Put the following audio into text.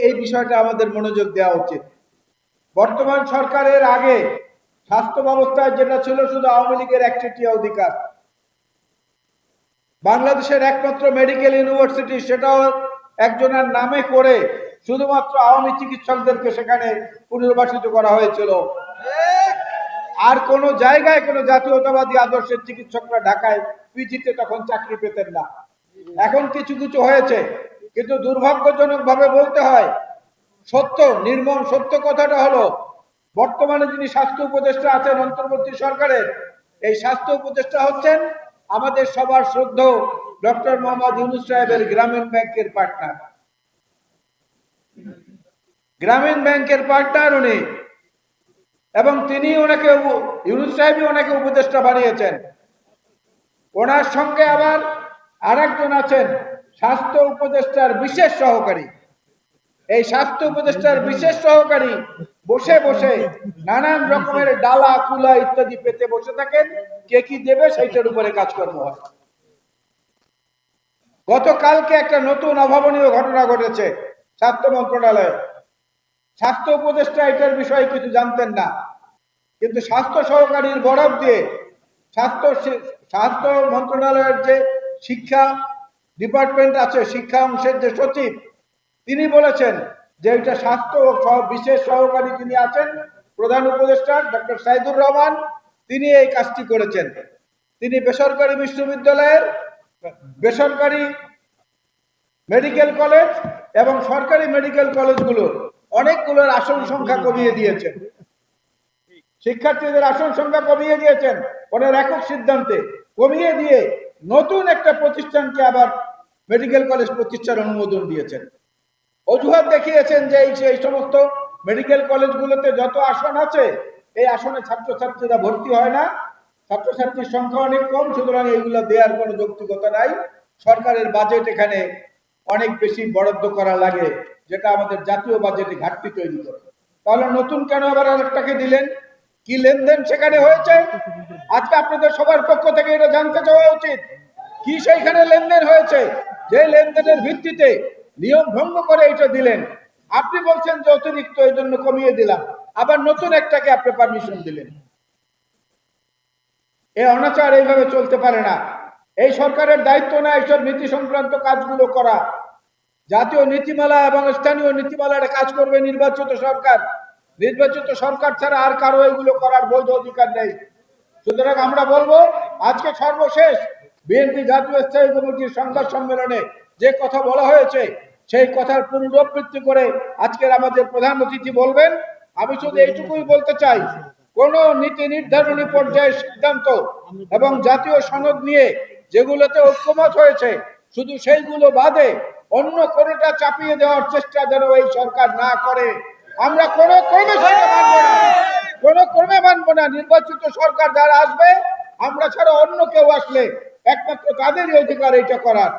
এই বিষয়টা আমাদের মনোযোগ দেওয়া উচিত। বর্তমান সরকারের আগে স্বাস্থ্য ব্যবস্থায় যেটা ছিল শুধু আওয়ামী লীগের একচেটিয়া অধিকার, বাংলাদেশের একমাত্র মেডিকেল ইউনিভার্সিটি সেটাও একজনের নামে করে শুধুমাত্র আওয়ামী চিকিৎসকদেরকে সেখানে পুনর্বাসিত করা হয়েছিল। আর কোন জায়গায় কোন জাতীয়তাবাদী আদর্শের চিকিৎসকরা ঢাকায় পিজিতে তখন চাকরি পেতেন না। এখন কিছু কিছু হয়েছে, কিন্তু দুর্ভাগ্যজনক ভাবে বলতে হয়, সত্য নির্মম সত্য কথাটা হলো বর্তমানে যিনি স্বাস্থ্য উপদেষ্টা আছেন অন্তর্বর্তী সরকারের, এই স্বাস্থ্য উপদেষ্টা হচ্ছেন আমাদের সবার শ্রদ্ধেয় ডক্টর মোহাম্মদ ইউনূস সাহেবের গ্রামীণ ব্যাংকের পার্টনার। গ্রামীণ ব্যাংকের পার্টনার উনি, এবং তিনি ওনাকে ইউনূস সাহেবই ওনাকে উপদেষ্টা বানিয়েছেন। ওনার সঙ্গে আবার আরেকজন আছেন স্বাস্থ্য উপদেষ্টার বিশেষ সহকারী। এই স্বাস্থ্য উপদেষ্টার বিশেষ সহকারী বসে বসে নানান রকমের ডালা কুলা ইত্যাদি পেতে বসে থাকেন, কে কি দেবে সেইটার উপরে কাজকর্ম হয়। গতকালকে একটা নতুন অভাবনীয় ঘটনা ঘটেছে স্বাস্থ্য মন্ত্রণালয়ে। স্বাস্থ্য উপদেষ্টা এটার বিষয়ে কিছু জানতেন না, কিন্তু স্বাস্থ্য সহকারীর বরাত দিয়ে স্বাস্থ্য মন্ত্রণালয়ের যে শিক্ষা ডিপার্টমেন্ট আছে, শিক্ষা অংশের যে সচিব, তিনি বলেছেন যে এটা স্বাস্থ্য বিশেষ সহকারী যিনি আছেন প্রধান উপদেষ্টা ডক্টর সাইদুর রহমান, তিনি এই কাজটি করেছেন। তিনি বেসরকারি বিশ্ববিদ্যালয়ের, বেসরকারি মেডিকেল কলেজ এবং সরকারি মেডিকেল কলেজগুলোর অনেকগুলোর আসন সংখ্যা কমিয়ে দিয়েছেন, শিক্ষার্থীদের আসন সংখ্যা কমিয়ে দিয়েছেন ওনার একক সিদ্ধান্তে। কমিয়ে দিয়ে নতুন একটা প্রতিষ্ঠানকে আবার মেডিকেল কলেজ প্রতিষ্ঠার অনুমোদন দিয়েছেন। অজুহাত দেখিয়েছেন যে এই সমস্ত মেডিকেল কলেজগুলোতে যত আসন আছে এই আসনে ছাত্রছাত্রীরা ভর্তি হয় না, ছাত্রছাত্রীর সংখ্যা অনেক কম, সুতরাং এইগুলো দেওয়ার কোনো যৌক্তিকতা নাই। সরকারের বাজেট এখানে অনেক বেশি বরাদ্দ করা লাগে, যেটা আমাদের জাতীয় বাজেটে ঘাটতি তৈরি করে। তাহলে নতুন কেন আবার আরেকটাকে দিলেন? কি লেনদেন সেখানে হয়েছে? আজকে আপনাদের সবার পক্ষ থেকে এটা জানতে চাওয়া উচিত, কি সেইখানে লেনদেন হয়েছে যে লেনদেনের ভিত্তিতে নিয়ম ভঙ্গ করে এটা দিলেন। আপনি বলছেন যে অতিরিক্ত এই জন্য কমিয়ে দিলাম, আবার নতুন একটাকে আপনি পারমিশন দিলেন। এই অনাচার এইভাবে চলতে পারে না। এই সরকারের দায়িত্ব না এইসব নীতি সংক্রান্ত কাজগুলো করা। জাতীয় নীতিমালা এবং স্থানীয় নীতিমালার কাজ করবে নির্বাচিত সরকার। নির্বাচিত সরকার ছাড়া আর কারো এগুলো করার বৈধ অধিকার নেই। সুতরাং আমরা বলবো, আজকে সর্বশেষ বিএনপি জাতীয় স্থায়ী কমিটির সংবাদ সম্মেলনে যে কথা বলা হয়েছে সেই কথার পুনরাবৃত্তি করে আজকের আমাদের প্রধান অতিথি বলবেন। আমি শুধু এইটুকুই বলতে চাই, কোন নীতি নির্ধারণী পর্যায়ের সিদ্ধান্ত এবং জাতীয় সনদ নিয়ে যেগুলোতে ঐক্যমত হয়েছে শুধু সেইগুলো বাদে অন্য কোনোটা চাপিয়ে দেওয়ার চেষ্টা যেন এই সরকার না করে। আমরা কোনো ক্রমে মানব না, কোনো ক্রমে মানব না। নির্বাচিত সরকার যারা আসবে, আমরা ছাড়া অন্য কেউ আসলে একমাত্র তাদেরই অধিকার এটা করার।